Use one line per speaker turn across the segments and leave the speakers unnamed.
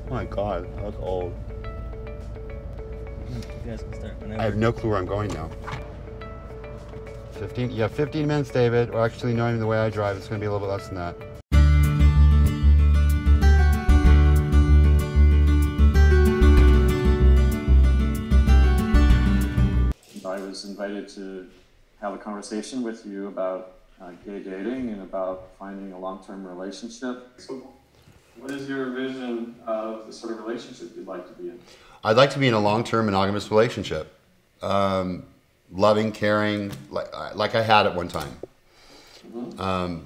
Oh my God, I look old.
You guys can start whenever.
I have no clue where I'm going now. 15? Yeah, 15 minutes, David. Or actually, knowing the way I drive, it's going to be a little bit less than that.
I was invited to have a conversation with you about gay dating and about finding a long-term relationship. So what is your vision of the sort of relationship you'd like to be in?
I'd like to be in a long-term monogamous relationship. Loving, caring, like I had at one time. Mm-hmm.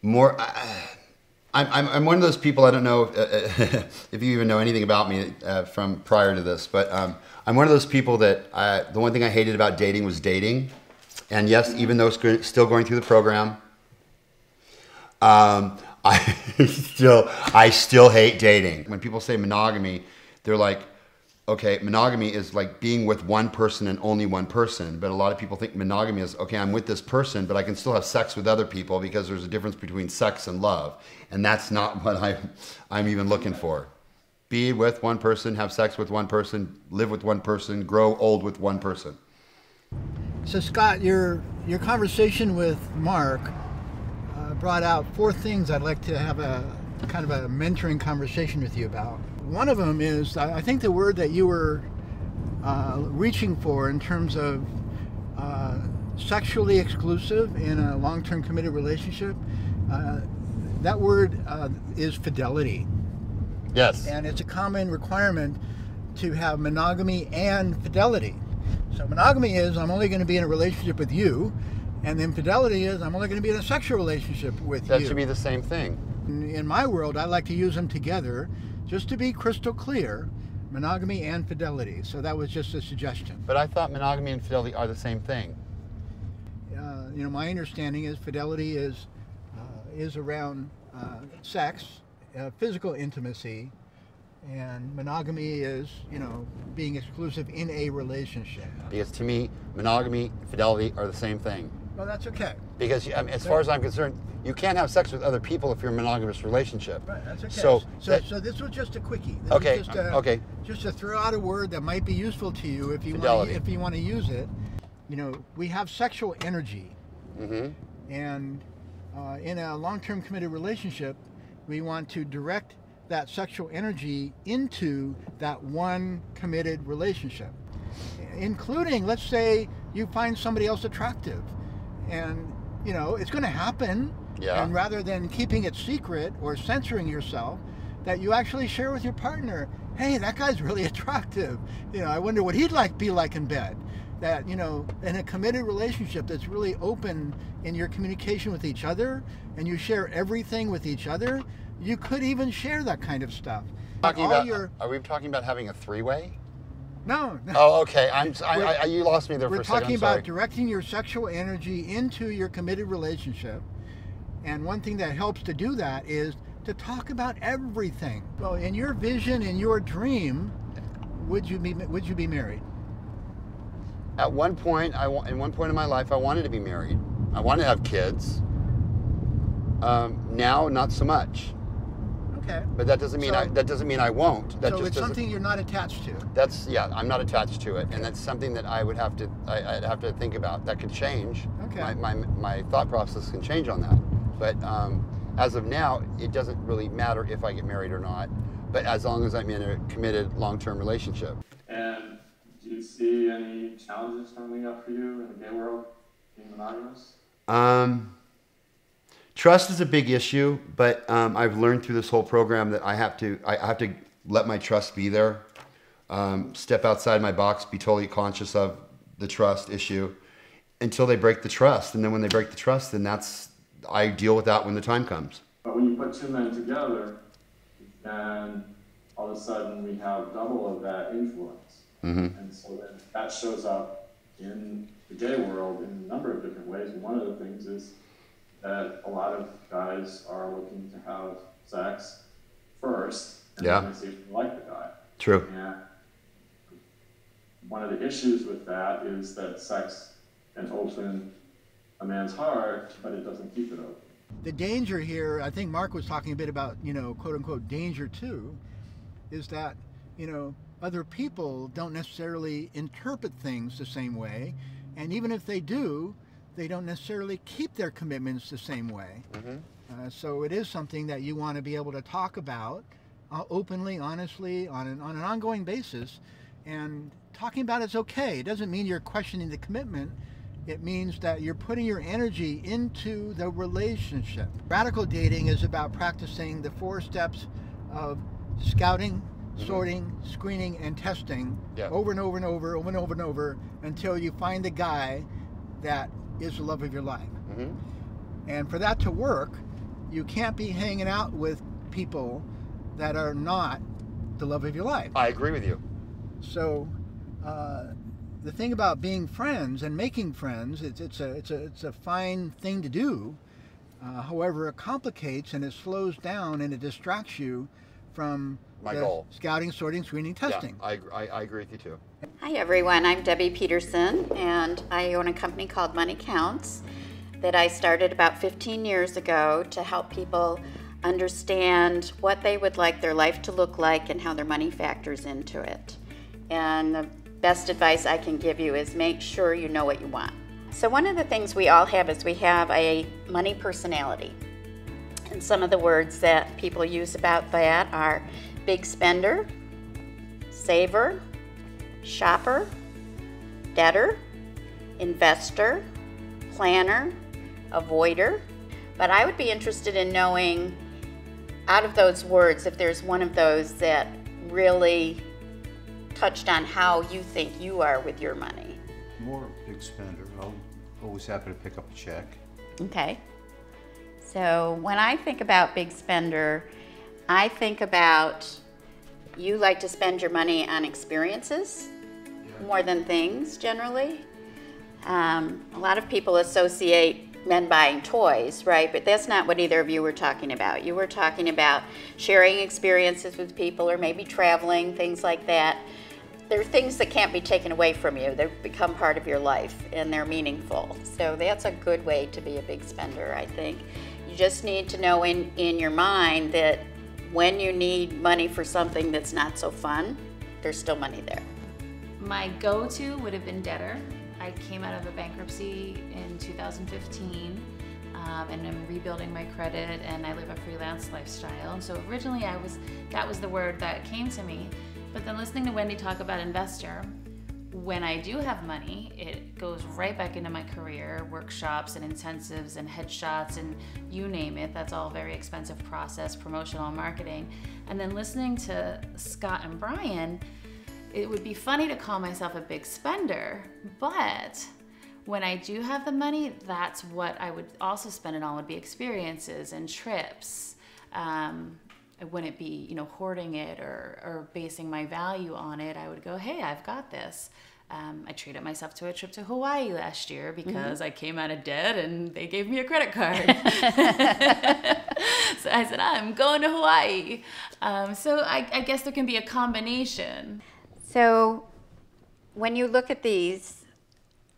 More... I'm one of those people, I don't know if you even know anything about me from prior to this, but I'm one of those people that the one thing I hated about dating was dating. And yes, even though it's still going through the program, I still hate dating. When people say monogamy, they're like, okay, monogamy is like being with one person and only one person. But a lot of people think monogamy is, okay, I'm with this person, but I can still have sex with other people because there's a difference between sex and love. And that's not what I'm even looking for. Be with one person, have sex with one person, live with one person, grow old with one person.
So Scott, your conversation with Mark brought out 4 things I'd like to have a kind of a mentoring conversation with you about. One of them is, I think the word that you were reaching for in terms of sexually exclusive in a long-term committed relationship, that word is fidelity.
Yes.
And it's a common requirement to have monogamy and fidelity. So monogamy is, I'm only going to be in a relationship with you, and then fidelity is, I'm only going to be in a sexual relationship with you.
That should be the same thing.
In my world, I like to use them together, just to be crystal clear, monogamy and fidelity. So that was just a suggestion.
But I thought monogamy and fidelity are the same thing.
You know, my understanding is fidelity is around sex, physical intimacy, and monogamy is, you know, being exclusive in a relationship.
Because to me, monogamy and fidelity are the same thing.
Well, that's okay.
Because as far as I'm concerned, you can't have sex with other people if you're in a monogamous relationship.
Right, that's okay.
So
this was just a quickie. This
okay,
was just to throw out a word that might be useful to you if you want to use it. You know, we have sexual energy,
mm-hmm.
and in a long-term committed relationship, we want to direct that sexual energy into that one committed relationship, including, let's say, you find somebody else attractive, and you know it's going to happen.
Yeah.
And rather than keeping it secret or censoring yourself, that you actually share with your partner, hey, that guy's really attractive. You know, I wonder what he'd be like in bed. That, you know, in a committed relationship that's really open in your communication with each other, and you share everything with each other, you could even share that kind of stuff.
Are we talking about having a 3-way?
No.
Oh, okay. You lost me there for a second.
We're talking about directing your sexual energy into your committed relationship. And one thing that helps to do that is to talk about everything. Well, in your vision, in your dream, would you be married?
At one point, in one point in my life, I wanted to be married. I wanted to have kids. Now, not so much.
Okay.
But that doesn't mean I won't.
So it's something you're not attached to.
I'm not attached to it, and that's something that I'd have to think about. That could change.
Okay.
My thought process can change on that. But as of now, it doesn't really matter if I get married or not. But as long as I'm in a committed long-term relationship.
And do you see any challenges coming up for you in the gay world, being monogamous?
Trust is a big issue, but I've learned through this whole program that I have to let my trust be there, step outside my box, be totally conscious of the trust issue until they break the trust. And then when they break the trust, then I deal with that when the time comes.
But when you put 2 men together, then all of a sudden we have double of that influence.
Mm-hmm.
And so then that shows up in the gay world in a number of different ways. And one of the things is that a lot of guys are looking to have sex first, and then they see if they like the guy.
True.
And one of the issues with that is that sex can open a man's heart, but it doesn't keep it open.
The danger here, I think Mark was talking a bit about, quote unquote danger too, is that, other people don't necessarily interpret things the same way. And even if they do, they don't necessarily keep their commitments the same way. So it is something that you want to be able to talk about openly, honestly, on an ongoing basis. And talking about it's okay. It doesn't mean you're questioning the commitment. It means that you're putting your energy into the relationship. Radical dating is about practicing the 4 steps of scouting, sorting, screening, and testing over and over and over, over and over and over, until you find the guy that is the love of your life. And for that to work, you can't be hanging out with people that are not the love of your life.
I agree with you.
So the thing about being friends and making friends, it's a fine thing to do. However, it complicates and it slows down and it distracts you from
my goal.
Scouting, sorting, screening, testing.
Yeah, I agree with you too.
Hi everyone, I'm Debbie Peterson and I own a company called Money Counts that I started about 15 years ago to help people understand what they would like their life to look like and how their money factors into it. And the best advice I can give you is make sure you know what you want. So one of the things we all have is we have a money personality. And some of the words that people use about that are big spender, saver, shopper, debtor, investor, planner, avoider. But I would be interested in knowing, out of those words, if there's one of those that really touched on how you think you are with your money.
More big spender. I'm always happy to pick up a check.
Okay. So when I think about big spender, I think about you like to spend your money on experiences more than things generally. A lot of people associate men buying toys, right? But that's not what either of you were talking about. You were talking about sharing experiences with people or maybe traveling, things like that. They're things that can't be taken away from you. They've become part of your life and they're meaningful. So that's a good way to be a big spender, I think. You just need to know in your mind that when you need money for something that's not so fun, there's still money there.
My go-to would have been debtor. I came out of a bankruptcy in 2015 and I'm rebuilding my credit and I live a freelance lifestyle. And so originally that was the word that came to me. But then listening to Wendy talk about investor, when I do have money, it goes right back into my career, workshops and intensives and headshots and you name it. That's all a very expensive process, promotional marketing. And then listening to Scott and Brian, it would be funny to call myself a big spender, but when I do have the money, that's what I would also spend it on, would be experiences and trips. I wouldn't be, hoarding it or basing my value on it. I would go, hey, I've got this. I treated myself to a trip to Hawaii last year because I came out of debt and they gave me a credit card. So I said, I'm going to Hawaii. So I guess there can be a combination.
So when you look at these,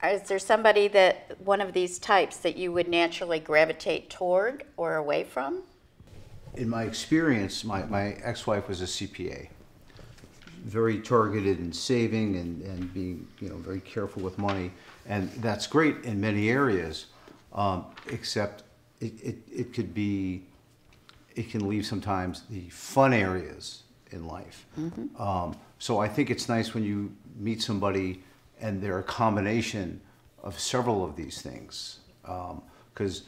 is there somebody one of these types that you would naturally gravitate toward or away from?
In my experience, my ex-wife was a CPA. Very targeted in saving and being very careful with money. And that's great in many areas, except it can leave sometimes the fun areas in life. So I think it's nice when you meet somebody and they're a combination of several of these things. Because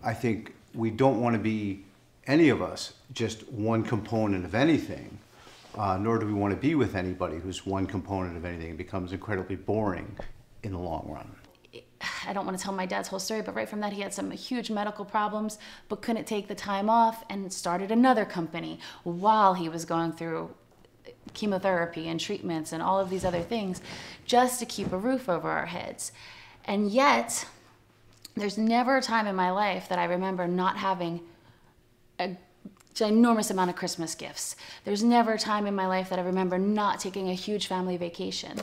I think we don't want to be, any of us, just one component of anything, nor do we want to be with anybody who's one component of anything. It becomes incredibly boring in the long run.
I don't want to tell my dad's whole story, but right from that he had some huge medical problems, but couldn't take the time off and started another company while he was going through chemotherapy and treatments and all of these other things just to keep a roof over our heads. And yet, there's never a time in my life that I remember not having a ginormous amount of Christmas gifts. There's never a time in my life that I remember not taking a huge family vacation.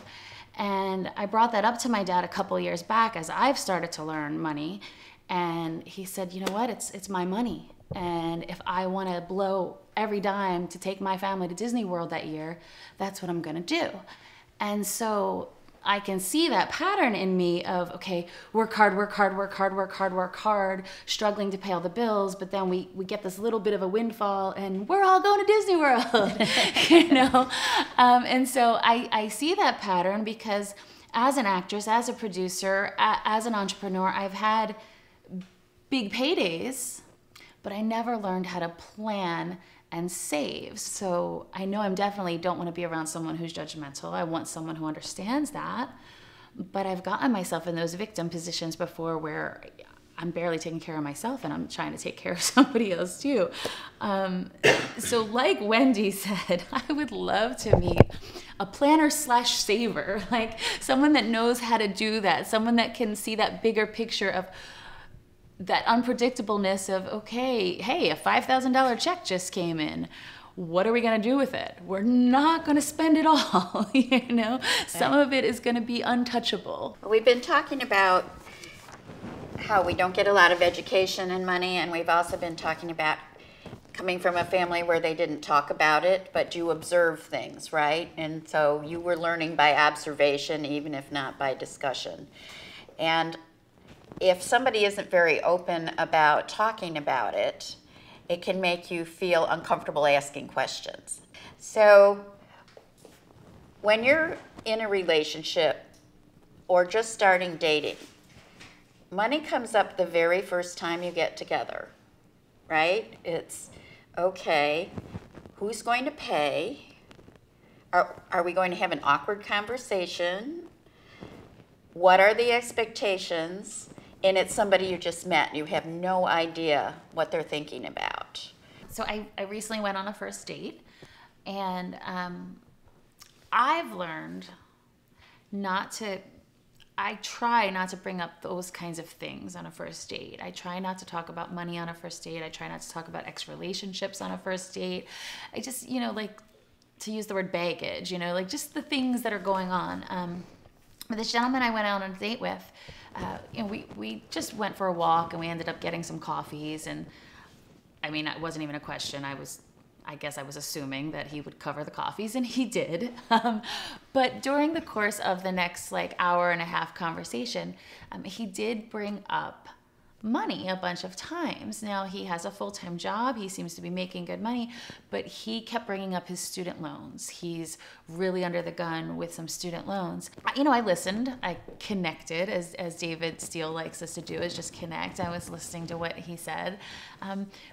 And I brought that up to my dad a couple years back as I've started to learn money. And he said, you know what, it's my money. And if I want to blow every dime to take my family to Disney World that year, that's what I'm going to do. And so I can see that pattern in me of, okay, work hard, work hard, work hard, work hard, work hard, struggling to pay all the bills, but then we get this little bit of a windfall and we're all going to Disney World, you know? And so I see that pattern because as an actress, as a producer, as an entrepreneur, I've had big paydays, but I never learned how to plan and save. So I know I'm definitely don't want to be around someone who's judgmental. I want someone who understands that. But I've gotten myself in those victim positions before where I'm barely taking care of myself and I'm trying to take care of somebody else too. So like Wendy said, I would love to meet a planner / saver, like someone that knows how to do that, someone that can see that bigger picture of that unpredictableness of, okay, hey, a $5,000 check just came in. What are we going to do with it? We're not going to spend it all, you know? Some of it is going to be untouchable.
We've been talking about how we don't get a lot of education and money, and we've also been talking about coming from a family where they didn't talk about it, but you observe things, right? And so you were learning by observation, even if not by discussion. And if somebody isn't very open about talking about it, it can make you feel uncomfortable asking questions. So when you're in a relationship or just starting dating, money comes up the very first time you get together, right? It's, okay, who's going to pay? Are we going to have an awkward conversation? What are the expectations? And it's somebody you just met and you have no idea what they're thinking about.
So I recently went on a first date, and I've learned I try not to bring up those kinds of things on a first date. I try not to talk about money on a first date. I try not to talk about ex-relationships on a first date. I just, like to use the word baggage, like just the things that are going on. But this gentleman I went out on a date with, we just went for a walk and we ended up getting some coffees, and I mean, it wasn't even a question. I guess I was assuming that he would cover the coffees, and he did. But during the course of the next hour and a half conversation, he did bring up money a bunch of times. Now, he has a full-time job. He seems to be making good money, but he kept bringing up his student loans. He's really under the gun with some student loans. I listened. I connected, as David Steele likes us to do, is just connect. I was listening to what he said.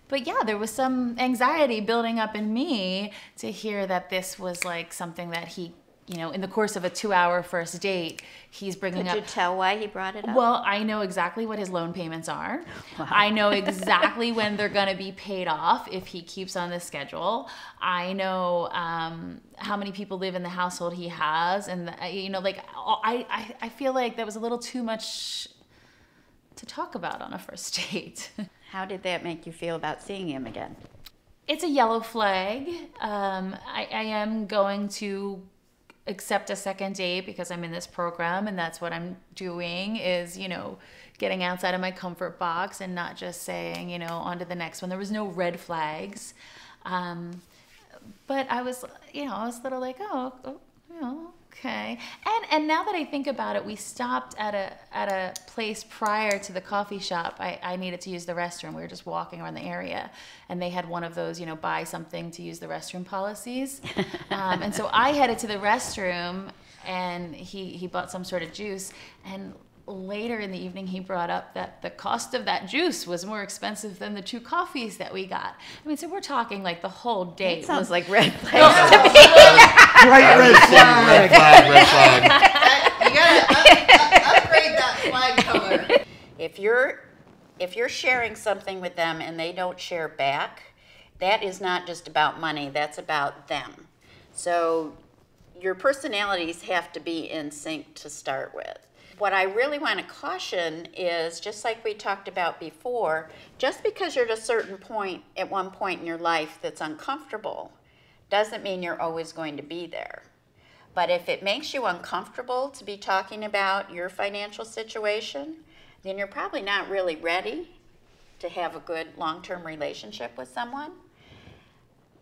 But yeah, there was some anxiety building up in me to hear that this was something that he, in the course of a 2-hour first date, he's bringing up.
Could you tell why he brought it up?
Well, I know exactly what his loan payments are.
Wow.
I know exactly when they're going to be paid off if he keeps on the schedule. I know how many people live in the household he has, and I feel like that was a little too much to talk about on a first date.
How did that make you feel about seeing him again?
It's a yellow flag. I am going to accept a second date because I'm in this program, and that's what I'm doing is, getting outside of my comfort box and not just saying, on to the next one. There was no red flags. But I was, I was a little okay. And now that I think about it, we stopped at a place prior to the coffee shop. I needed to use the restroom. We were just walking around the area, and they had one of those, buy something to use the restroom policies. And so I headed to the restroom, and he bought some sort of juice. And later in the evening, he brought up that the cost of that juice was more expensive than the 2 coffees that we got. I mean, so we're talking the whole date.
It sounds like red flags
Right, red flag. Red flag.
You gotta upgrade that flag color. If you're sharing something with them and they don't share back, that is not just about money, that's about them. So your personalities have to be in sync to start with. What I really want to caution is, just like we talked about before, just because you're at a certain point, at one point in your life that's uncomfortable, doesn't mean you're always going to be there. But if it makes you uncomfortable to be talking about your financial situation, then you're probably not really ready to have a good long-term relationship with someone.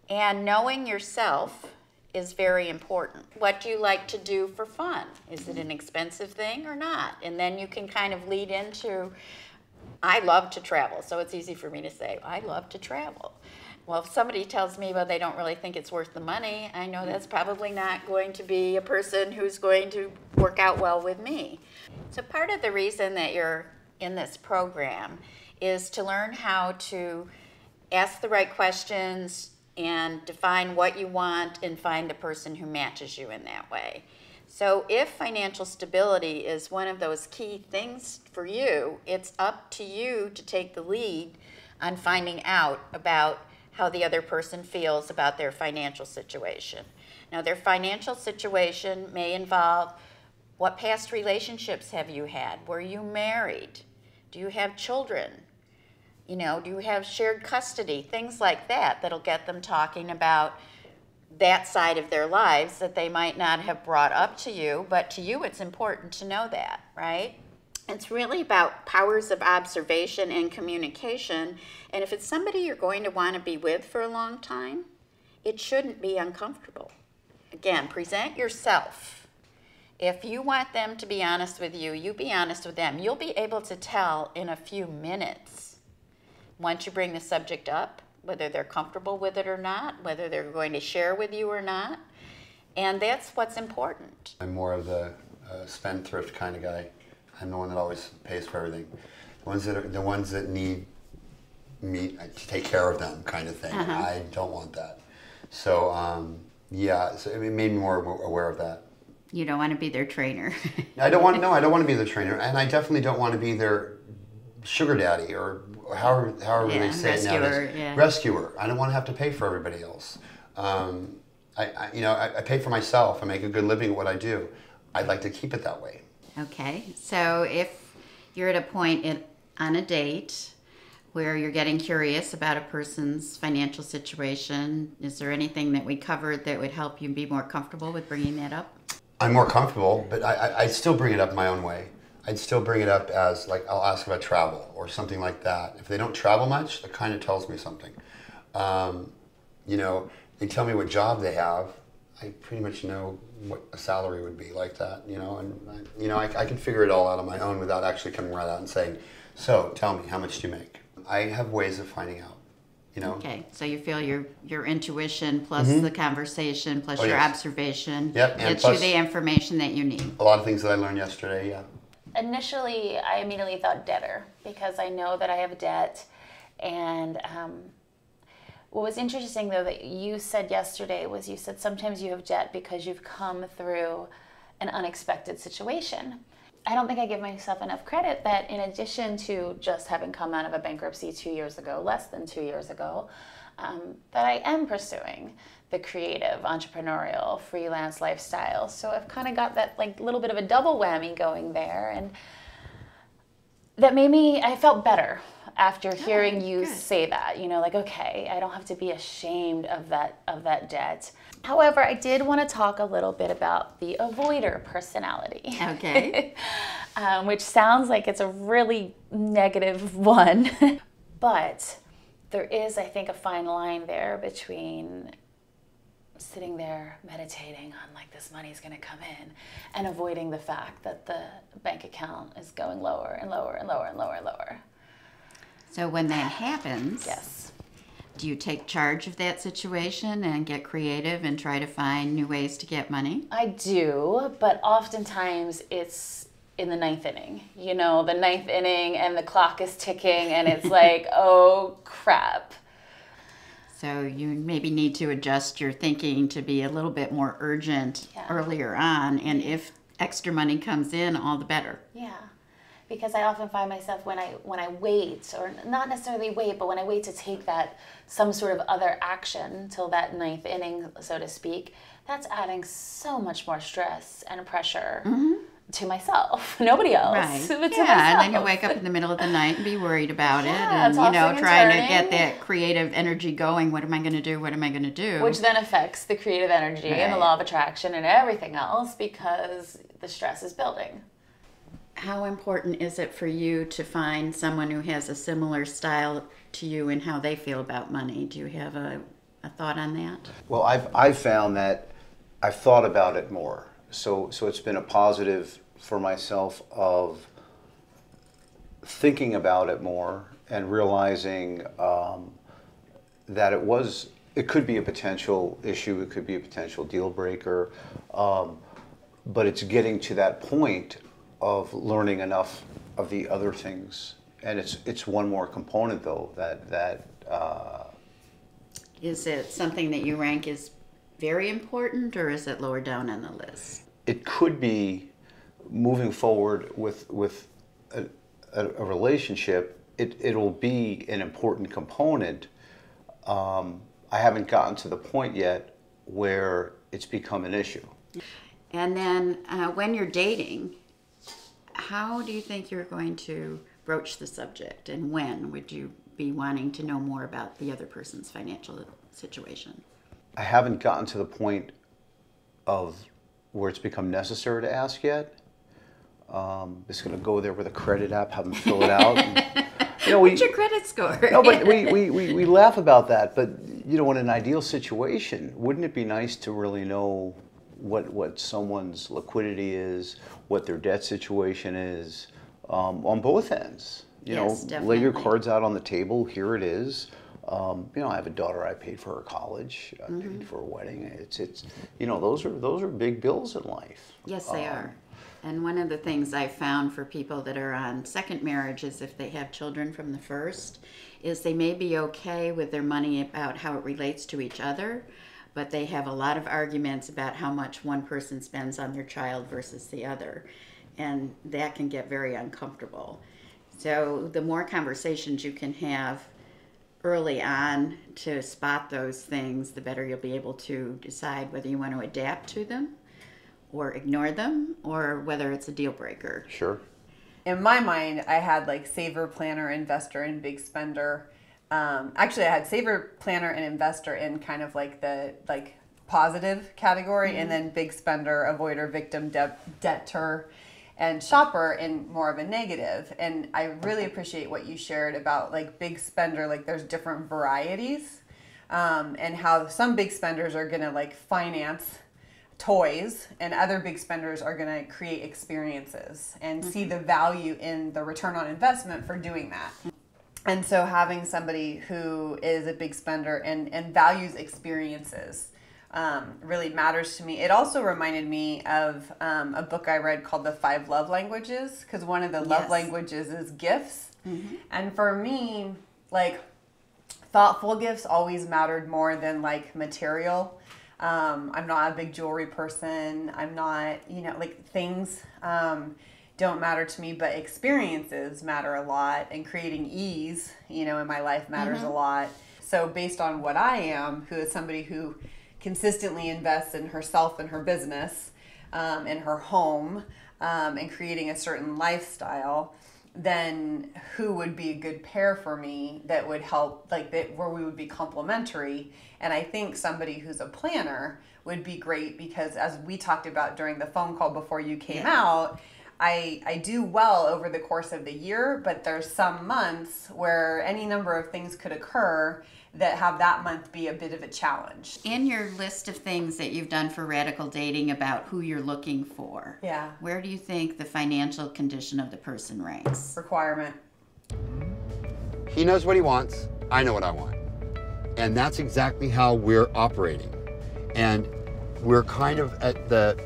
And knowing yourself is very important. What do you like to do for fun? Is it an expensive thing or not? And then you can kind of lead into, I love to travel, so it's easy for me to say, I love to travel. Well, if somebody tells me, well, they don't really think it's worth the money, I know that's probably not going to be a person who's going to work out well with me. So part of the reason that you're in this program is to learn how to ask the right questions and define what you want and find the person who matches you in that way. So if financial stability is one of those key things for you, it's up to you to take the lead on finding out about how the other person feels about their financial situation. Now, their financial situation may involve, what past relationships have you had? Were you married? Do you have children? You know, do you have shared custody? Things like that that'll get them talking about that side of their lives that they might not have brought up to you, but to you it's important to know that, right? It's really about powers of observation and communication, and if it's somebody you're going to want to be with for a long time, it shouldn't be uncomfortable. Again, present yourself. If you want them to be honest with you, you be honest with them. You'll be able to tell in a few minutes once you bring the subject up whether they're comfortable with it or not, whether they're going to share with you or not, and that's what's important.
I'm more of the spendthrift kind of guy. I'm the one that always pays for everything. The ones that need me to take care of them, kind of thing. I don't want that. So yeah, so it made me more aware of that.
You don't want to be their trainer.
I don't want to be their trainer, and I definitely don't want to be their sugar daddy or however they say it nowadays.
Yeah.
Rescuer. I don't want to have to pay for everybody else. I pay for myself. I make a good living at what I do. I'd like to keep it that way.
Okay, so if you're at a point on a date where you're getting curious about a person's financial situation, is there anything that we covered that would help you be more comfortable with bringing that up?
I'm more comfortable, but I'd still bring it up my own way. I'd still bring it up as, like, I'll ask about travel or something like that. If they don't travel much, that kind of tells me something. They tell me what job they have. I pretty much know what a salary would be like that, and I can figure it all out on my own without actually coming right out and saying, so tell me, how much do you make? I have ways of finding out,
Okay, so you feel your intuition plus the conversation plus your observation gets you the information that you need.
A lot of things that I learned yesterday, yeah.
Initially, I immediately thought debtor because I know that I have debt. And what was interesting, though, that you said yesterday was you said sometimes you have debt because you've come through an unexpected situation. I don't think I give myself enough credit that in addition to just having come out of a bankruptcy 2 years ago, less than 2 years ago, that I am pursuing the creative, entrepreneurial, freelance lifestyle. So I've kind of got that little bit of a double whammy going there, and that made me, I felt better after hearing you say that, okay, I don't have to be ashamed of that debt. However, I did want to talk a little bit about the avoider personality.
Okay.
Which sounds like it's a really negative one. But there is, I think, a fine line there between sitting there meditating on this money's going to come in and avoiding the fact that the bank account is going lower and lower and lower and lower and lower.
So when that happens,
yes,
do you take charge of that situation and get creative and try to find new ways to get money?
I do, but oftentimes it's in the ninth inning. The ninth inning and the clock is ticking and it's like, oh crap.
So you maybe need to adjust your thinking to be a little bit more urgent earlier on, and if extra money comes in, all the better.
Yeah, because I often find myself when I wait, or not necessarily wait, but when I wait to take some sort of other action till that ninth inning, so to speak, that's adding so much more stress and pressure to myself. Nobody else.
Right.
But to myself.
And then you wake up in the middle of the night and be worried about it, and trying to get that creative energy going. What am I going to do? What am I going to do?
Which then affects the creative energy and the law of attraction and everything else because the stress is building.
how important is it for you to find someone who has a similar style to you and how they feel about money? Do you have a thought on that?
Well, I've found that I've thought about it more. So it's been a positive for myself of thinking about it more and realizing that it could be a potential issue, it could be a potential deal breaker, but it's getting to that point of learning enough of the other things, and it's one more component though that.
Is it something that you rank as very important, or is it lower down on the list?
It could be moving forward with a relationship. It'll be an important component. I haven't gotten to the point yet where it's become an issue.
And then when you're dating, how do you think you're going to broach the subject, and when would you be wanting to know more about the other person's financial situation?
I haven't gotten to the point of where it's become necessary to ask yet. Just going to go there with a credit app, have them fill it out. And,
what's your credit score?
No, but we laugh about that. But in an ideal situation, wouldn't it be nice to really know what someone's liquidity is, what their debt situation is, on both ends?
Yes,
lay your
definitely.
cards out on the table. Here it is. I have a daughter. I paid for her college. I paid for her wedding. It's those are big bills in life.
Yes, they are. And one of the things I've found for people that are on second marriages, if they have children from the first, is they may be okay with their money about how it relates to each other, but they have a lot of arguments about how much one person spends on their child versus the other. And that can get very uncomfortable. So the more conversations you can have early on to spot those things, the better you'll be able to decide whether you want to adapt to them or ignore them, or whether it's a deal breaker.
Sure.
In my mind, I had like saver, planner, investor, and big spender. Actually, I had saver, planner, and investor in kind of like the positive category, and then big spender, avoider, victim, debtor, and shopper in more of a negative. And I really appreciate what you shared about like big spender, like there's different varieties, and how some big spenders are gonna like finance toys, and other big spenders are going to create experiences and see the value in the return on investment for doing that. And so having somebody who is a big spender and values experiences really matters to me. It also reminded me of a book I read called The 5 Love Languages, because one of the love languages is gifts. And for me, like thoughtful gifts always mattered more than like material. I'm not a big jewelry person. I'm not, like things don't matter to me, but experiences matter a lot, and creating ease, in my life matters a lot. So based on what I am, who is somebody who consistently invests in herself and her business, in her home, and creating a certain lifestyle, then who would be a good pair for me that would help, like that, where we would be complementary. And I think somebody who's a planner would be great, because as we talked about during the phone call before you came out, I do well over the course of the year, but there's some months where any number of things could occur that have that month be a bit of a challenge.
In your list of things that you've done for radical dating about who you're looking for, where do you think the financial condition of the person ranks?
Requirement.
He knows what he wants. I know what I want. And that's exactly how we're operating. And we're kind of at the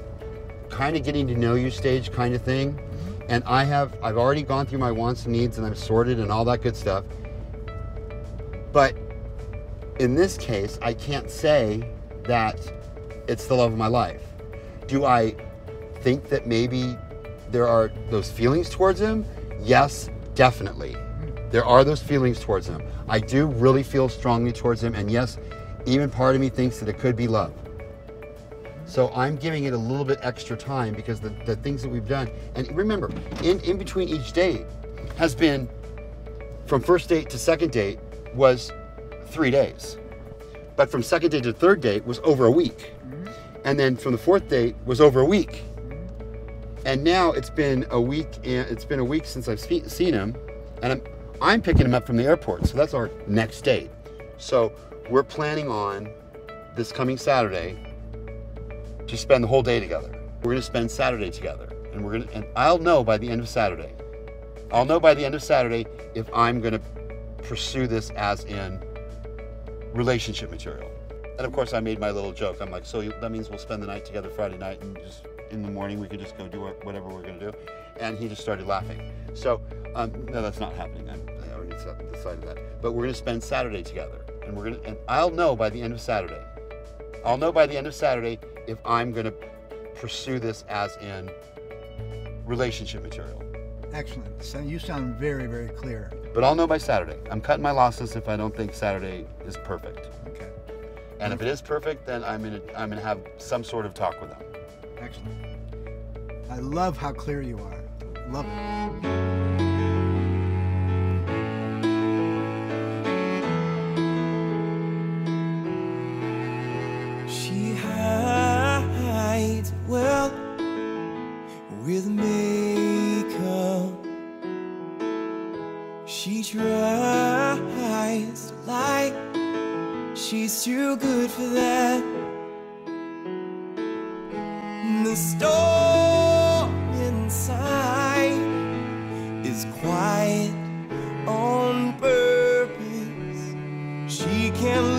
getting to know you stage kind of thing. And I've already gone through my wants and needs, and I'm sorted and all that good stuff. But in this case, I can't say that it's the love of my life. Do I think that maybe there are those feelings towards him? Yes, definitely. There are those feelings towards him. I do really feel strongly towards him, and yes, even part of me thinks that it could be love. So I'm giving it a little bit extra time, because the things that we've done, and remember, in between each date has been, from first date to second date was 3 days. But from second date to third date was over a week. And then from the fourth date was over a week. And now it's been a week. It's been a week since I've seen him, and I'm picking him up from the airport. So that's our next date. So we're planning on this coming Saturday to spend the whole day together. We're going to spend Saturday together, and I'll know by the end of Saturday. I'll know by the end of Saturday if I'm going to pursue this as in relationship material. And of course, I made my little joke. I'm like, so that means we'll spend the night together Friday night, and just in the morning we could just go do whatever we're going to do. And he just started laughing. So no, that's not happening. I already decided that. But we're going to spend Saturday together, and I'll know by the end of Saturday. I'll know by the end of Saturday if I'm going to pursue this as in relationship material.
Excellent. So you sound very, very clear.
But I'll know by Saturday. I'm cutting my losses if I don't think Saturday is perfect.
Okay.
And if it is perfect, then I'm gonna have some sort of talk with him.
Excellent. I love how clear you are. Love it.
She hides well with makeup. She tries to lie. She's too good for that. The storm inside is quiet on purpose. She can't